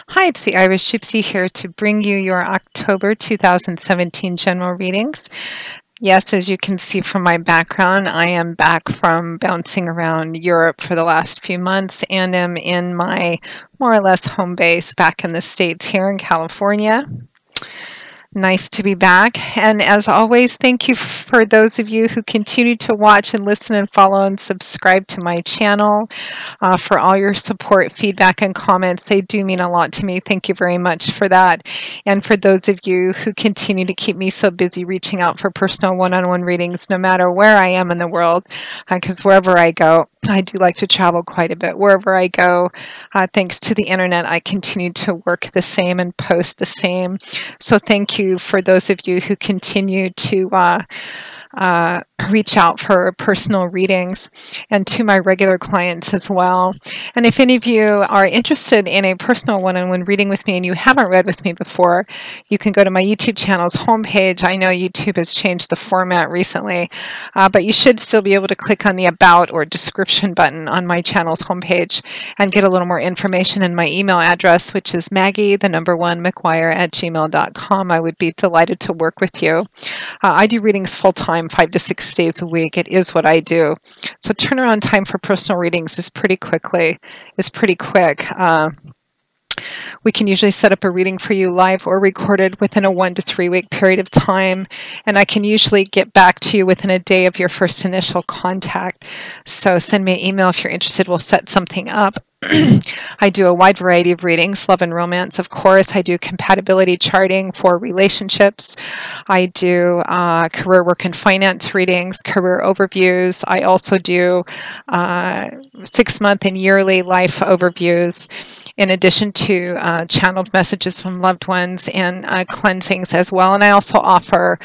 Hi, it's the Irish Gypsy here to bring you your October 2017 general readings. Yes, as you can see from my background, I am back from bouncing around Europe for the last few months and am in my more or less home base back in the States here in California. Nice to be back. And as always, thank you for those of you who continue to watch and listen and follow and subscribe to my channel, for all your support, feedback, and comments. They do mean a lot to me. Thank you very much for that. And for those of you who continue to keep me so busy reaching out for personal one-on-one readings, no matter where I am in the world, because wherever I go, I do like to travel quite a bit. Wherever I go, thanks to the internet, I continue to work the same and post the same. So thank you for those of you who continue to reach out for personal readings, and to my regular clients as well. And if any of you are interested in a personal one-on-one reading with me and you haven't read with me before, you can go to my YouTube channel's homepage. I know YouTube has changed the format recently, but you should still be able to click on the About or Description button on my channel's homepage and get a little more information in my email address, which is Maggie1McGuire@gmail.com. I would be delighted to work with you. I do readings full-time, 5 to 6 days a week. It is what I do. So turnaround time for personal readings is pretty quick. We can usually set up a reading for you live or recorded within a 1 to 3 week period of time, and I can usually get back to you within a day of your first initial contact. So send me an email if you're interested. We'll set something up. I do a wide variety of readings, love and romance, of course. I do compatibility charting for relationships. I do career, work, and finance readings, career overviews. I also do 6-month and yearly life overviews, in addition to channeled messages from loved ones and cleansings as well. And I also offer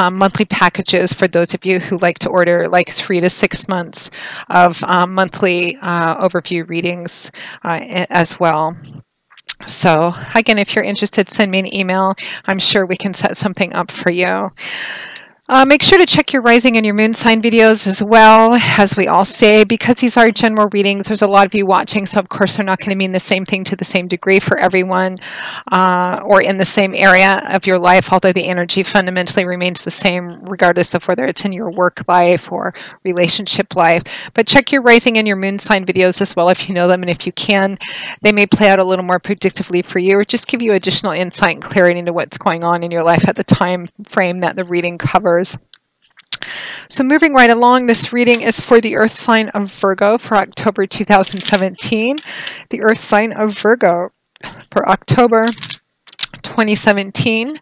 monthly packages for those of you who like to order like 3 to 6 months of monthly overview readings as well. So again, if you're interested, send me an email. I'm sure we can set something up for you. Make sure to check your rising and your moon sign videos as well, as we all say, because these are general readings. There's a lot of you watching, so of course they're not going to mean the same thing to the same degree for everyone, or in the same area of your life, although the energy fundamentally remains the same regardless of whether it's in your work life or relationship life. But check your rising and your moon sign videos as well if you know them, and if you can, they may play out a little more predictively for you, or just give you additional insight and clarity into what's going on in your life at the time frame that the reading covers. So moving right along, this reading is for the Earth sign of Virgo for October 2017. The Earth sign of Virgo for October 2017.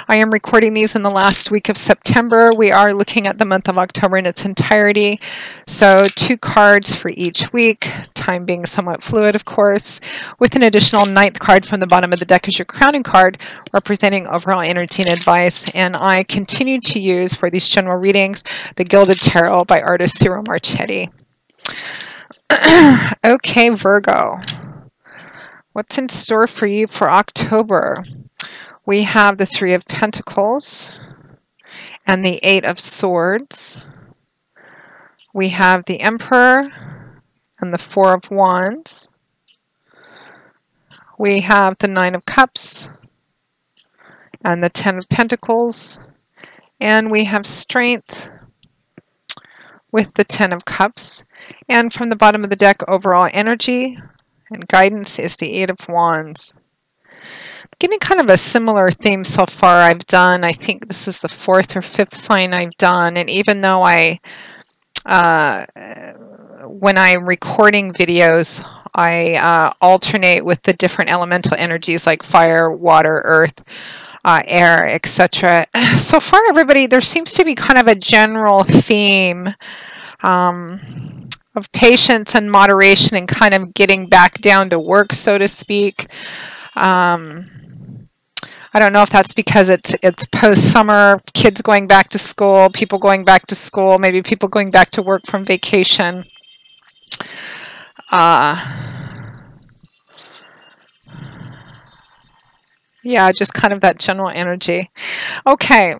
I am recording these in the last week of September. We are looking at the month of October in its entirety. So 2 cards for each week, time being somewhat fluid, of course, with an additional 9th card from the bottom of the deck as your crowning card, representing overall energy and advice. And I continue to use, for these general readings, the Gilded Tarot by artist Ciro Marchetti. Okay, Virgo. What's in store for you for October? We have the 3 of Pentacles and the 8 of Swords. We have the Emperor and the 4 of Wands. We have the 9 of Cups and the 10 of Pentacles. And we have Strength with the 10 of Cups. And from the bottom of the deck, overall energy and guidance is the 8 of Wands. Getting kind of a similar theme so far. I've done, I think this is the 4th or 5th sign I've done, and even though when I'm recording videos, I alternate with the different elemental energies like fire, water, earth, air, etc. So far, everybody, there seems to be kind of a general theme of patience and moderation and kind of getting back down to work, so to speak. I don't know if that's because it's post-summer, kids going back to school, people going back to school, maybe people going back to work from vacation. Yeah, just kind of that general energy. Okay,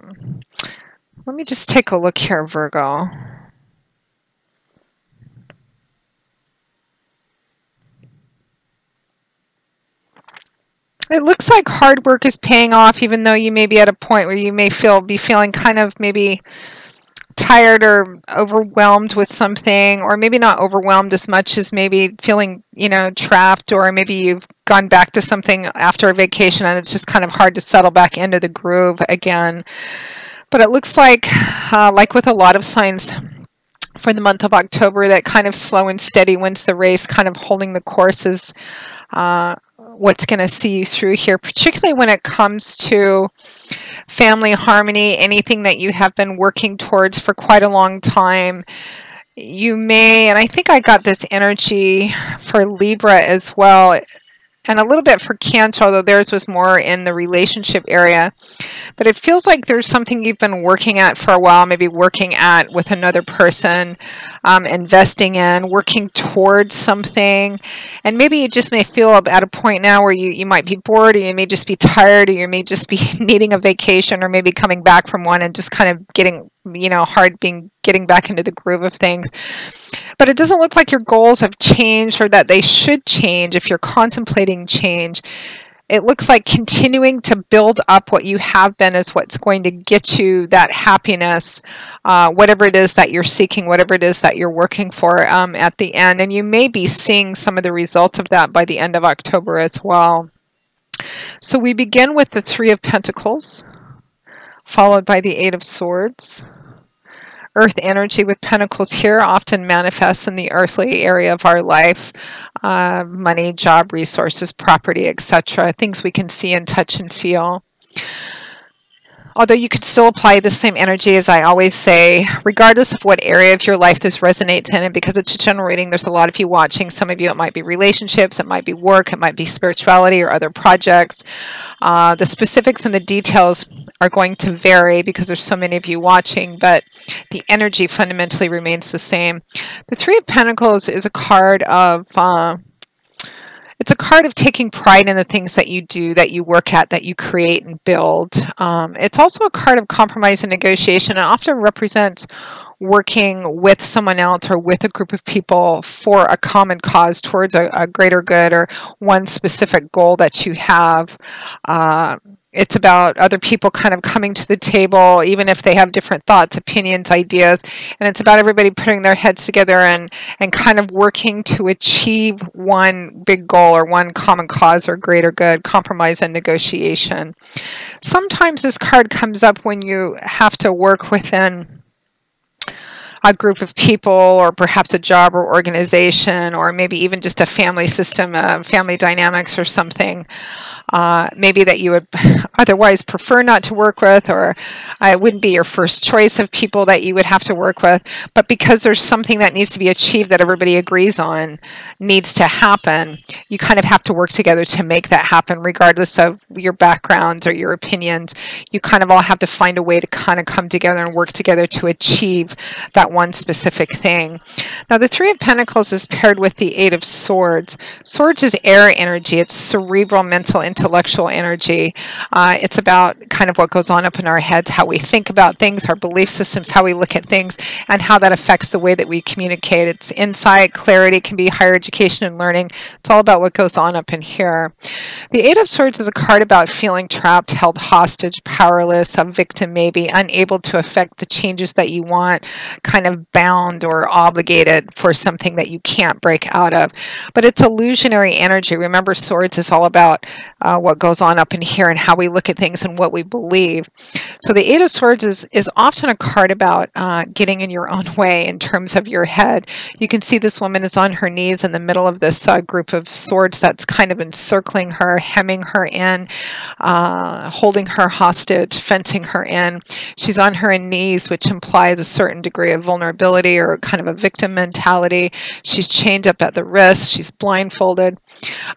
let me just take a look here, Virgo. It looks like hard work is paying off, even though you may be at a point where you may be feeling kind of maybe tired or overwhelmed with something, or maybe not overwhelmed as much as maybe feeling, trapped, or maybe you've gone back to something after a vacation and it's just kind of hard to settle back into the groove again. But it looks like with a lot of signs for the month of October, that kind of slow and steady wins the race, kind of holding the course is what's going to see you through here, particularly when it comes to family harmony, anything that you have been working towards for quite a long time. You may, and I think I got this energy for Libra as well, and a little bit for Cancer, although theirs was more in the relationship area. But it feels like there's something you've been working at for a while, maybe working at with another person, investing in, working towards something. And maybe you just may feel at a point now where you might be bored, or you may just be tired, or you may just be needing a vacation, or maybe coming back from one and just kind of getting, getting back into the groove of things. But it doesn't look like your goals have changed, or that they should change if you're contemplating change. It looks like continuing to build up what you have been is what's going to get you that happiness, whatever it is that you're seeking, whatever it is that you're working for at the end. And you may be seeing some of the results of that by the end of October as well. So we begin with the Three of Pentacles, followed by the Eight of Swords. Earth energy with pentacles here often manifests in the earthly area of our life, money, job, resources, property, etc., things we can see and touch and feel. Although you could still apply the same energy, as I always say, regardless of what area of your life this resonates in. And because it's a general reading, there's a lot of you watching. Some of you, it might be relationships, it might be work, it might be spirituality or other projects. The specifics and the details are going to vary because there's so many of you watching, but the energy fundamentally remains the same. The Three of Pentacles is a card of... it's a card of taking pride in the things that you do, that you work at, that you create and build. It's also a card of compromise and negotiation, and often represents working with someone else or with a group of people for a common cause towards a greater good, or one specific goal that you have. It's about other people kind of coming to the table, even if they have different thoughts, opinions, ideas. And it's about everybody putting their heads together and kind of working to achieve one big goal or one common cause or greater good, compromise and negotiation. Sometimes this card comes up when you have to work within a group of people, or perhaps a job or organization, or maybe even just a family system, family dynamics or something. Maybe that you would otherwise prefer not to work with, or it wouldn't be your first choice of people that you would have to work with, but because there's something that needs to be achieved that everybody agrees on needs to happen, you kind of have to work together to make that happen, regardless of your backgrounds or your opinions. You kind of all have to find a way to kind of come together and work together to achieve that one specific thing. Now, the Three of Pentacles is paired with the Eight of Swords. Swords is air energy. It's cerebral, mental, intellectual energy. It's about kind of what goes on up in our heads, how we think about things, our belief systems, how we look at things, and how that affects the way that we communicate. It's insight, clarity, can be higher education and learning. It's all about what goes on up in here. The Eight of Swords is a card about feeling trapped, held hostage, powerless, a victim maybe, unable to affect the changes that you want, kind of bound or obligated for something that you can't break out of. But it's illusionary energy. Remember, Swords is all about what goes on up in here and how we look at things and what we believe. So the Eight of Swords is often a card about getting in your own way in terms of your head. You can see this woman is on her knees in the middle of this group of swords that's kind of encircling her, hemming her in, holding her hostage, fencing her in. She's on her knees, which implies a certain degree of vulnerability or kind of a victim mentality. She's chained up at the wrist. She's blindfolded.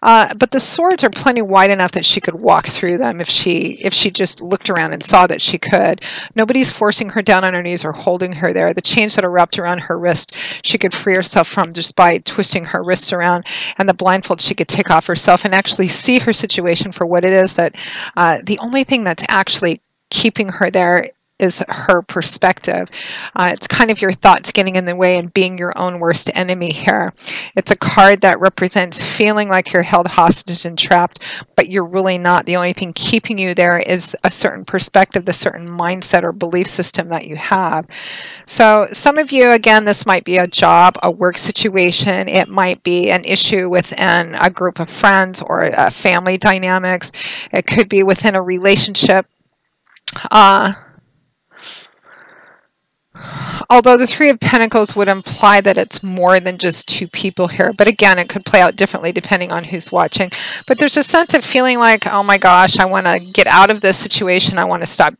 But the swords are plenty wide enough that she could walk through them if she just looked around and saw that she could. Nobody's forcing her down on her knees or holding her there. The chains that are wrapped around her wrist, she could free herself from just by twisting her wrists around, and the blindfold she could take off herself and actually see her situation for what it is. That the only thing that's actually keeping her there is her perspective. It's kind of your thoughts getting in the way and being your own worst enemy here. It's a card that represents feeling like you're held hostage and trapped, but you're really not. The only thing keeping you there is a certain perspective, the certain mindset or belief system that you have. So some of you, again, this might be a job, a work situation. It might be an issue within a group of friends or family dynamics. It could be within a relationship. Although the Three of Pentacles would imply that it's more than just two people here. But again, it could play out differently depending on who's watching. But there's a sense of feeling like, oh my gosh, I want to get out of this situation. I want to stop,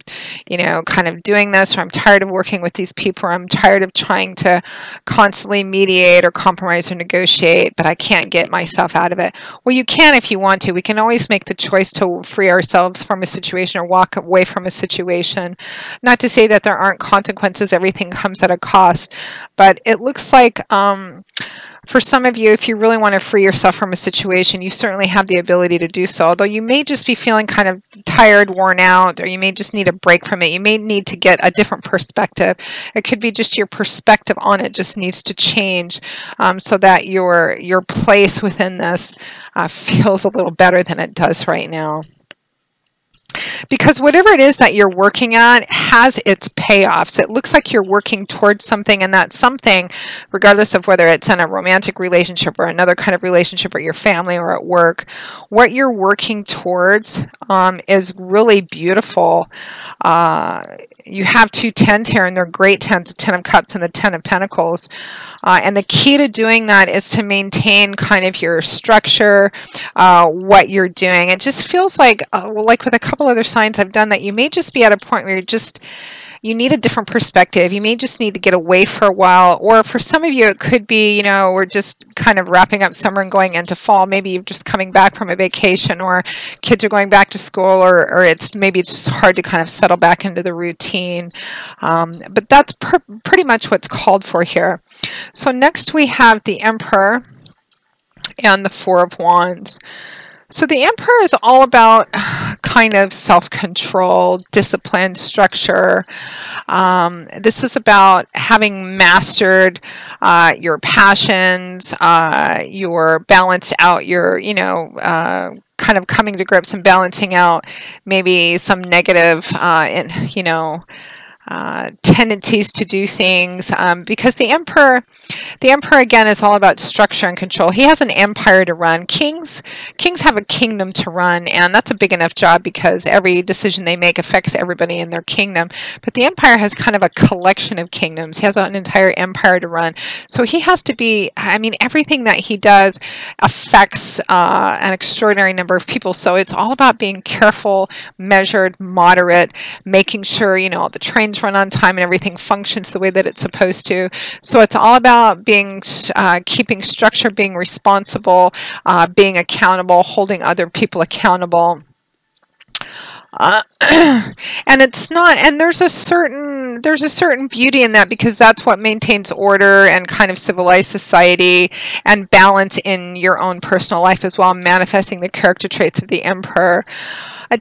kind of doing this. Or I'm tired of working with these people. Or I'm tired of trying to constantly mediate or compromise or negotiate, but I can't get myself out of it. Well, you can if you want to. We can always make the choice to free ourselves from a situation or walk away from a situation. Not to say that there aren't consequences. Everything comes at a cost, but it looks like for some of you, if you really want to free yourself from a situation, you certainly have the ability to do so, although you may just be feeling kind of tired, worn out, or you may just need a break from it. You may need to get a different perspective. It could be just your perspective on it just needs to change so that your place within this feels a little better than it does right now. Because whatever it is that you're working at has its payoffs. It looks like you're working towards something, and that something, regardless of whether it's in a romantic relationship or another kind of relationship or your family or at work, what you're working towards is really beautiful. You have two tens here, and they're great tens, the Ten of Cups and the Ten of Pentacles. And the key to doing that is to maintain kind of your structure, what you're doing. It just feels like with a couple other signs I've done that, you may just be at a point where you need a different perspective. You may just need to get away for a while, or for some of you it could be, we're just kind of wrapping up summer and going into fall. Maybe you're just coming back from a vacation, or kids are going back to school, or maybe it's just hard to kind of settle back into the routine. But that's pretty much what's called for here. So next we have the Emperor and the Four of Wands. So the Emperor is all about kind of self-control, discipline, structure. This is about having mastered your passions, your balanced out, your, kind of coming to grips and balancing out maybe some negative, tendencies to do things, because the Emperor again is all about structure and control. He has an empire to run. Kings have a kingdom to run, and that's a big enough job because every decision they make affects everybody in their kingdom. But the Empire has kind of a collection of kingdoms. He has an entire empire to run. So he has to be, everything that he does affects an extraordinary number of people. So it's all about being careful, measured, moderate, making sure, the trains run on time and everything functions the way that it's supposed to. So it's all about being keeping structure, being responsible, being accountable, holding other people accountable. And it's not, and there's a certain beauty in that, because that's what maintains order and kind of civilized society and balance in your own personal life as well, manifesting the character traits of the Emperor.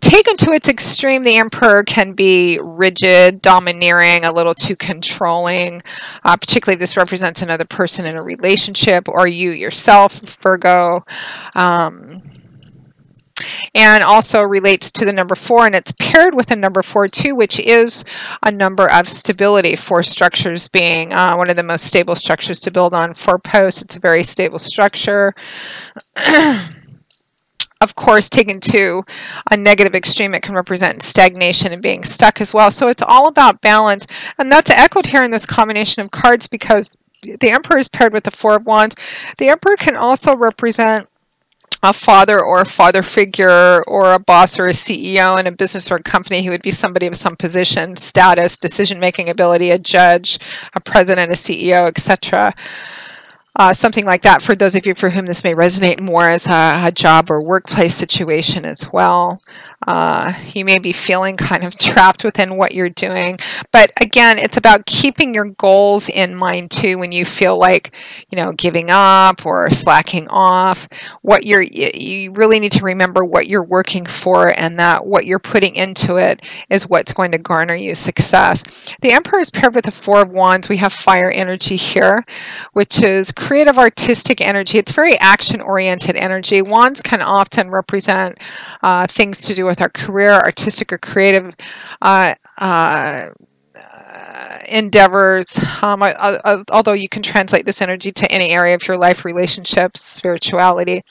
Taken to its extreme, the Emperor can be rigid, domineering, a little too controlling, particularly if this represents another person in a relationship or you yourself, Virgo. And also relates to the number 4, and it's paired with the number 4 too, which is a number of stability. 4 structures being one of the most stable structures to build on. 4 posts, it's a very stable structure. Of course, taken to a negative extreme, it can represent stagnation and being stuck as well. So it's all about balance, and that's echoed here in this combination of cards, because the Emperor is paired with the Four of Wands. The Emperor can also represent a father or a father figure, or a boss or a CEO in a business or a company who would be somebody of some position, status, decision-making ability, a judge, a president, a CEO, etc. Something like that, for those of you for whom this may resonate more as a job or workplace situation as well. You may be feeling kind of trapped within what you're doing. But again, it's about keeping your goals in mind too when you feel like, giving up or slacking off. You really need to remember what you're working for, and that what you're putting into it is what's going to garner you success. The Emperor is paired with the Four of Wands. We have fire energy here, which is creative, artistic energy. It's very action-oriented energy. Wands can often represent things to do with our career, artistic or creative endeavors, although you can translate this energy to any area of your life, relationships, spirituality.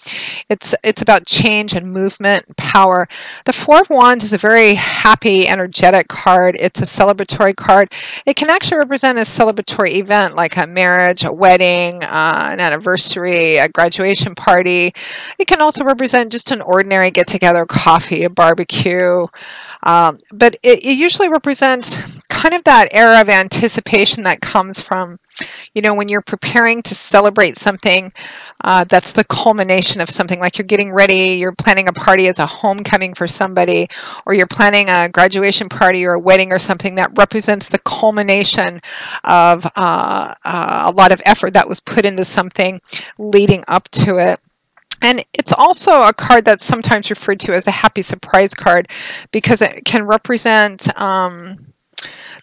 It's about change and movement and power. The Four of Wands is a very happy, energetic card. It's a celebratory card. It can actually represent a celebratory event like a marriage, a wedding, an anniversary, a graduation party. It can also represent just an ordinary get-together, coffee, a barbecue. But it usually represents kind of that era of anticipation that comes from, when you're preparing to celebrate something that's the culmination of something, like you're getting ready, you're planning a party as a homecoming for somebody, or you're planning a graduation party or a wedding or something that represents the culmination of a lot of effort that was put into something leading up to it. And it's also a card that's sometimes referred to as a happy surprise card, because it can represent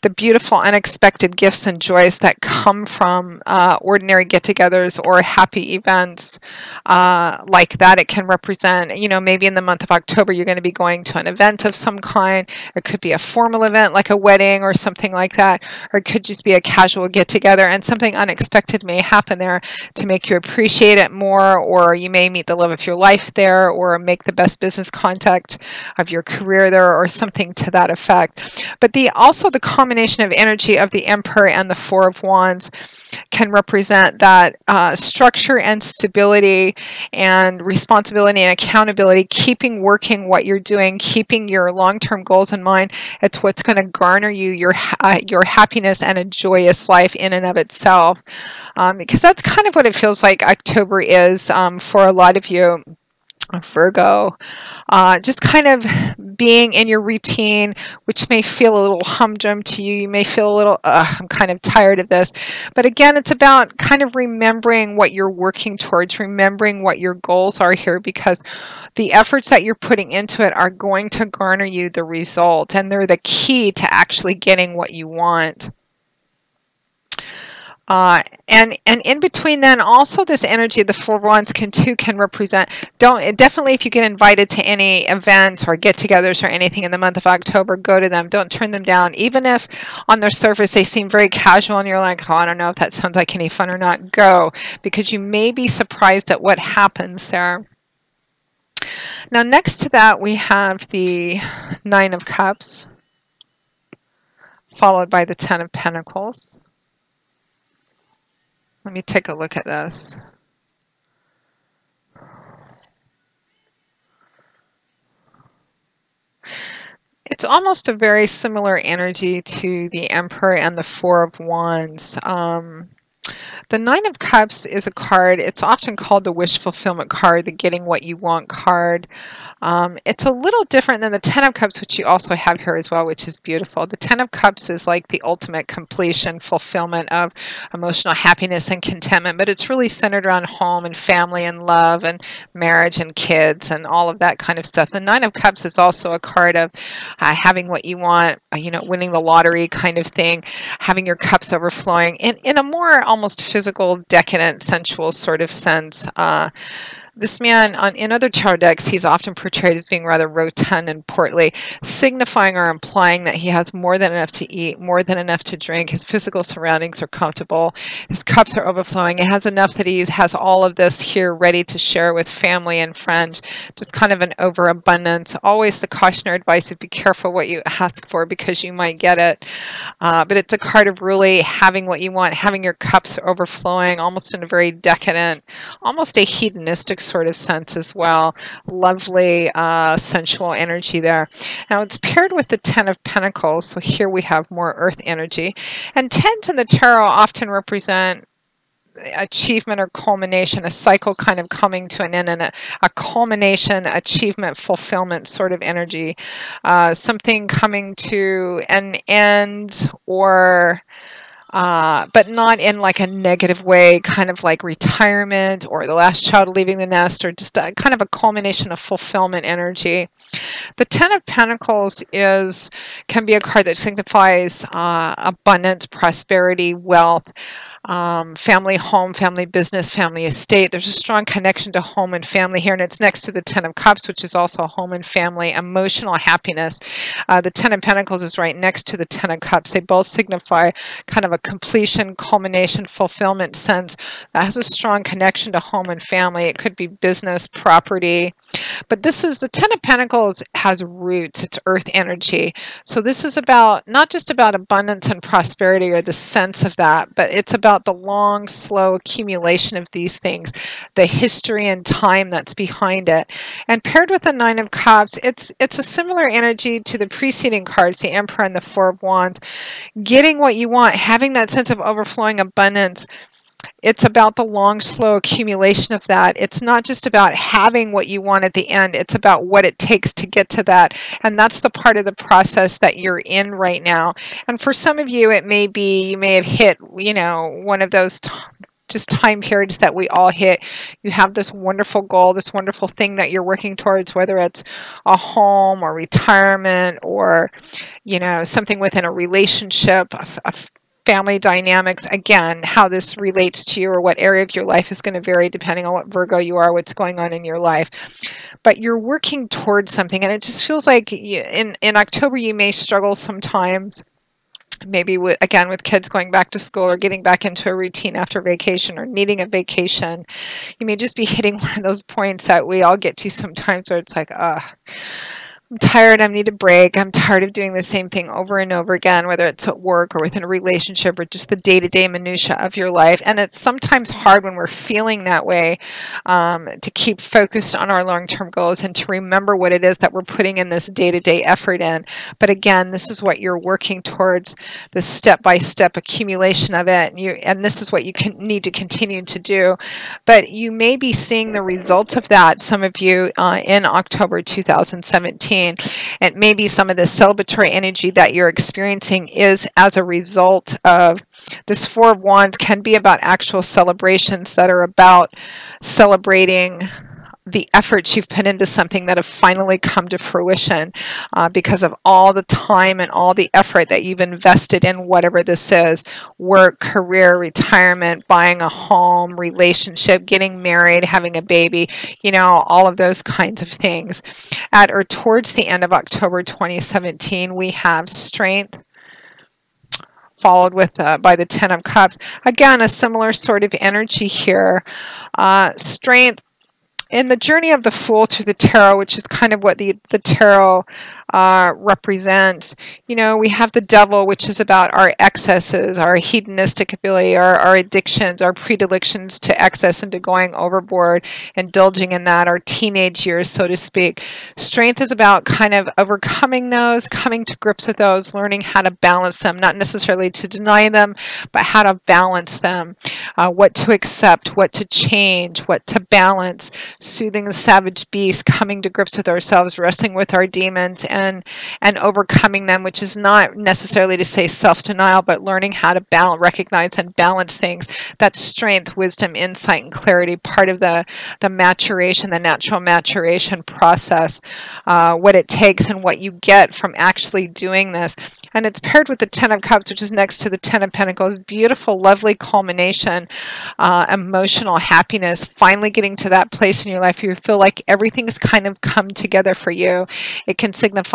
the beautiful unexpected gifts and joys that come from ordinary get-togethers or happy events like that. It can represent, maybe in the month of October you're going to be going to an event of some kind. It could be a formal event like a wedding or something like that, or it could just be a casual get-together, and something unexpected may happen there to make you appreciate it more, or you may meet the love of your life there, or make the best business contact of your career there, or something to that effect. But also the combination of energy of the Emperor and the Four of Wands can represent that structure and stability and responsibility and accountability, keeping working what you're doing, keeping your long-term goals in mind. It's what's going to garner you your happiness and a joyous life in and of itself, because that's kind of what it feels like October is for a lot of you, Virgo. Just kind of being in your routine, which may feel a little humdrum to you. You may feel a little, I'm kind of tired of this. But again, it's about kind of remembering what you're working towards, remembering what your goals are here, because the efforts that you're putting into it are going to garner you the result, and they're the key to actually getting what you want. And in between then, also this energy of the Four of Wands can represent, definitely if you get invited to any events or get-togethers or anything in the month of October, go to them. Don't turn them down. Even if on their surface they seem very casual and you're like, oh, I don't know if that sounds like any fun or not, go, because you may be surprised at what happens there. Now next to that we have the Nine of Cups, followed by the Ten of Pentacles. Let me take a look at this. It's almost a very similar energy to the Emperor and the Four of Wands. The Nine of Cups is a card, it's often called the wish fulfillment card, the getting what you want card. It's a little different than the Ten of Cups, which you also have here as well, which is beautiful. The Ten of Cups is like the ultimate completion, fulfillment of emotional happiness and contentment, but it's really centered around home and family and love and marriage and kids and all of that kind of stuff. The Nine of Cups is also a card of having what you want, winning the lottery kind of thing, having your cups overflowing in a more almost physical, decadent, sensual sort of sense. This man, in other tarot decks, he's often portrayed as being rather rotund and portly, signifying or implying that he has more than enough to eat, more than enough to drink. His physical surroundings are comfortable. His cups are overflowing. He has enough that he has all of this here ready to share with family and friends. Just kind of an overabundance. Always the cautionary advice of be careful what you ask for, because you might get it. But it's a card of really having what you want, having your cups overflowing, almost in a very decadent, almost a hedonistic sort of sense as well. Lovely sensual energy there. Now it's paired with the Ten of Pentacles, so here we have more earth energy. And tens in the tarot often represent achievement or culmination, a cycle kind of coming to an end, and a culmination, achievement, fulfillment sort of energy. Something coming to an end, or but not in like a negative way, kind of like retirement or the last child leaving the nest, or just a, kind of a culmination of fulfillment energy. The Ten of Pentacles can be a card that signifies abundance, prosperity, wealth, family home, family business, family estate. There's a strong connection to home and family here, and it's next to the Ten of Cups, which is also home and family, emotional happiness. The Ten of Pentacles is right next to the Ten of Cups. They both signify kind of a completion, culmination, fulfillment sense that has a strong connection to home and family. It could be business, property, but this is the Ten of Pentacles has roots. It's earth energy. So this is about not just about abundance and prosperity or the sense of that, but it's about the long, slow accumulation of these things, the history and time that's behind it. And paired with the Nine of Cups, it's a similar energy to the preceding cards, the Emperor and the Four of Wands. Getting what you want, having that sense of overflowing abundance. It's about the long, slow accumulation of that. It's not just about having what you want at the end. It's about what it takes to get to that. And that's the part of the process that you're in right now. And for some of you, it may be, you may have hit, one of those just time periods that we all hit. You have this wonderful goal, this wonderful thing that you're working towards, whether it's a home or retirement or, something within a relationship, a family dynamics. Again, how this relates to you or what area of your life is going to vary depending on what Virgo you are, what's going on in your life. But you're working towards something, and it just feels like in October you may struggle sometimes, maybe with kids going back to school or getting back into a routine after vacation or needing a vacation. You may just be hitting one of those points that we all get to sometimes where it's like, I'm tired, I need a break, I'm tired of doing the same thing over and over again, whether it's at work or within a relationship or just the day-to-day minutia of your life. And it's sometimes hard when we're feeling that way to keep focused on our long-term goals and to remember what it is that we're putting in this day-to-day effort in. But again, this is what you're working towards, the step-by-step accumulation of it, and this is what you need to continue to do. But you may be seeing the results of that, some of you, in October 2017. And maybe some of the celebratory energy that you're experiencing is as a result of this Four of Wands. Can be about actual celebrations that are about celebrating the efforts you've put into something that have finally come to fruition because of all the time and all the effort that you've invested in whatever this is: work, career, retirement, buying a home, relationship, getting married, having a baby, all of those kinds of things. At or towards the end of October 2017, we have Strength, followed with by the Ten of Cups. Again, a similar sort of energy here. Strength in the journey of the Fool through the Tarot, which is kind of what the Tarot represents. We have the Devil, which is about our excesses, our hedonistic ability, our addictions, our predilections to excess and to going overboard, indulging in that, our teenage years, so to speak. Strength is about kind of overcoming those, coming to grips with those, learning how to balance them, not necessarily to deny them, but how to balance them, what to accept, what to change, what to balance, soothing the savage beast, coming to grips with ourselves, wrestling with our demons, and overcoming them, which is not necessarily to say self-denial, but learning how to recognize and balance things. That's strength, wisdom, insight, and clarity, part of the maturation, the natural maturation process, what it takes and what you get from actually doing this. And it's paired with the Ten of Cups, which is next to the Ten of Pentacles. Beautiful, lovely culmination, emotional happiness, finally getting to that place in your life where you feel like everything's kind of come together for you. It can signify,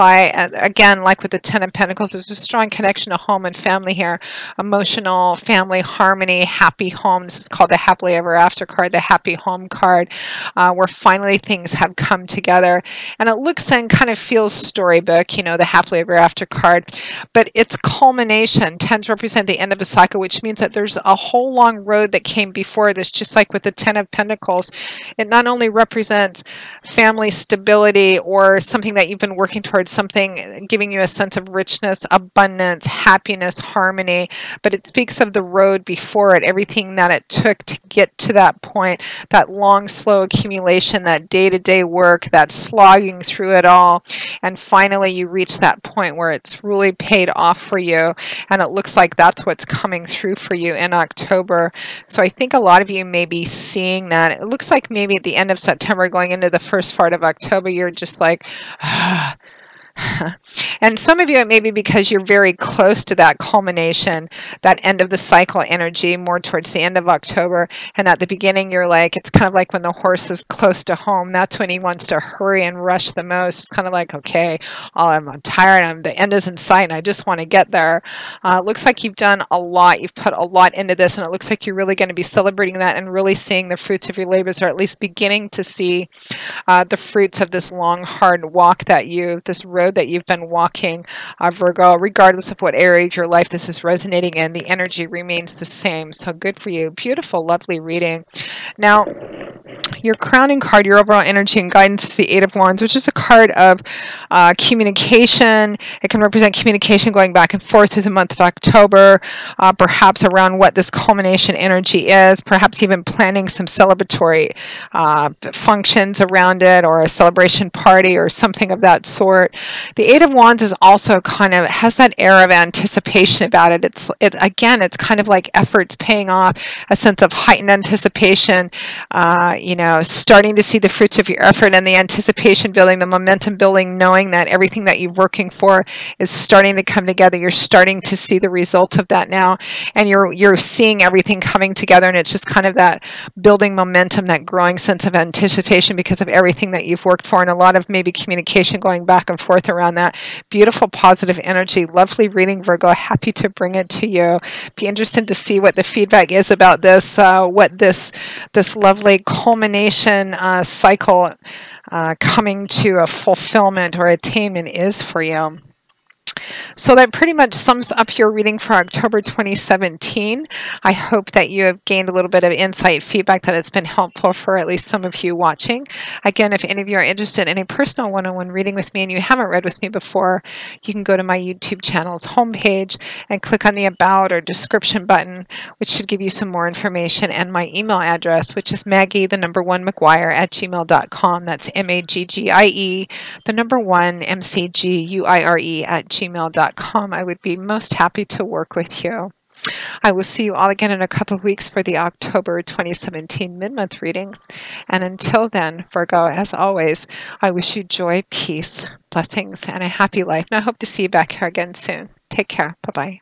again, like with the Ten of Pentacles, there's a strong connection to home and family here. Emotional, family, harmony, happy home. This is called the Happily Ever After card, the Happy Home card, where finally things have come together. And it looks and kind of feels storybook, the Happily Ever After card. But its culmination tends to represent the end of a cycle, which means that there's a whole long road that came before this, just like with the Ten of Pentacles. It not only represents family stability or something that you've been working towards towards something giving you a sense of richness, abundance, happiness, harmony, but it speaks of the road before it, everything that it took to get to that point, that long, slow accumulation, that day-to-day work, that slogging through it all, and finally you reach that point where it's really paid off for you, and it looks like that's what's coming through for you in October. So I think a lot of you may be seeing that. It looks like maybe at the end of September going into the first part of October, you're just like, and some of you, it may be because you're very close to that culmination, that end of the cycle energy, more towards the end of October. And at the beginning, you're like, it's kind of like when the horse is close to home. That's when he wants to hurry and rush the most. It's kind of like, okay, I'm tired. The end is in sight, and I just want to get there. It looks like you've done a lot. You've put a lot into this, and it looks like you're really going to be celebrating that and really seeing the fruits of your labors, or at least beginning to see the fruits of this long, hard walk this road that you've been walking, Virgo. Regardless of what area of your life this is resonating in, the energy remains the same. So good for you. Beautiful, lovely reading. Now, your crowning card, your overall energy and guidance, is the Eight of Wands, which is a card of communication. It can represent communication going back and forth through the month of October, perhaps around what this culmination energy is, perhaps even planning some celebratory functions around it, or a celebration party or something of that sort. The Eight of Wands is also kind of has that air of anticipation about it. It's kind of like efforts paying off, a sense of heightened anticipation, starting to see the fruits of your effort, and the anticipation building, the momentum building, knowing that everything that you're working for is starting to come together. You're starting to see the results of that now, and you're seeing everything coming together, and it's just kind of that building momentum, that growing sense of anticipation because of everything that you've worked for, and a lot of maybe communication going back and forth around that. Beautiful, positive energy. Lovely reading, Virgo. Happy to bring it to you. Be interested to see what the feedback is about this, what this lovely culmination cycle coming to a fulfillment or attainment is for you. So that pretty much sums up your reading for October 2017. I hope that you have gained a little bit of insight, feedback that has been helpful for at least some of you watching. Again, if any of you are interested in a personal one-on-one reading with me and you haven't read with me before, you can go to my YouTube channel's homepage and click on the About or Description button, which should give you some more information, and my email address, which is Maggie1McGuire@gmail.com. That's MAGGIE, the number 1 MCGUIRE@gmail.com. I would be most happy to work with you. I will see you all again in a couple of weeks for the October 2017 mid-month readings. And until then, Virgo, as always, I wish you joy, peace, blessings, and a happy life. And I hope to see you back here again soon. Take care. Bye-bye.